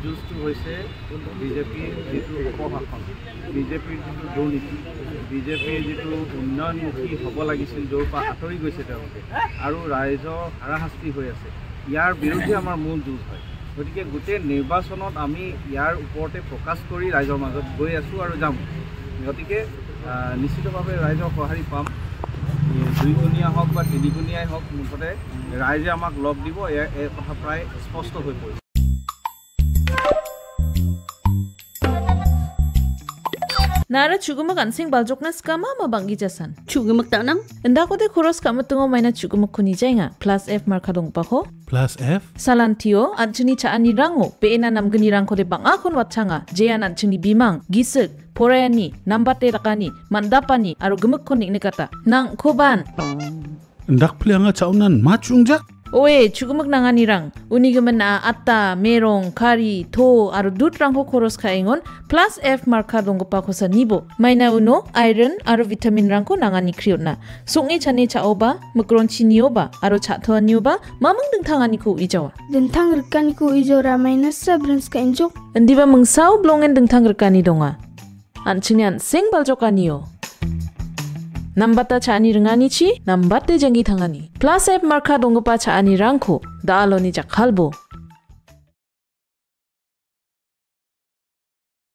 যুঁজটো হৈছে বিজেপিৰ যিটো অপশাসন, বিজেপিৰ যিটো দুৰ্নীতি, বিজেপিৰ যিটো উন্নয়নমুখী হ'ব লাগিছিল, য'ৰ পৰা আঁতৰি গৈছে তেওঁলোকে আৰু ৰাইজৰ হাৰাশাস্তি হৈ আছে, ইয়াৰ বিৰুদ্ধে আমাৰ মূল যুঁজ হয়। গতিকে গোটেই নিৰ্বাচনত আমি ইয়াৰ ওপৰতে ফ'কাছ কৰি ৰাইজৰ মাজত গৈ আছোঁ আৰু যাম। গতিকে নিশ্চিতভাৱে ৰাইজৰ সঁহাৰি পাম। 2 গুণীয়া হওক বা 3 গুণীয়াই হওক, মুঠতে ৰাইজে আমাক লগ দিব, এই কথা প্ৰায় স্পষ্ট হৈ পৰিছে। Nara chugumak ansing baljokna skama ma banggi jasan. Chugumak tanang? Enda kote khoros kama tungo maina chugumak kuni jainga. Plus F markadong pako. Plus F? Salantio anjuni chaani rango. Peena namgani rang kote bang akon watchanga. Jayan anjuni bimang, gisik, porayani, nambate rakani, mandapani, aru gemak konik nekata. Nang koban. Ndak plianga chaunan machungjak? Oe chugumak nangani rang. Unigaman na atta, merong, kari, to, aru dut rangko khoros kaingon. Plus F markadong pako sa nibo. Maina uno, iron, aru vitamin rangko nangani kriotna. Sungi chane chaoba, makronchi nioba, aru chathoa nioba, mamang dengtangani ku ijawa. Dentang rekani ku ijora maina sabrans ka injok. Endiba mengsau blongen dengtang rekani donga. Anchinian sing baljokaniyo. Nambata chaani rengani chi, nambate jangi thangani. Plus F marka dongpa chaani rangko, daaloni jakhalbo.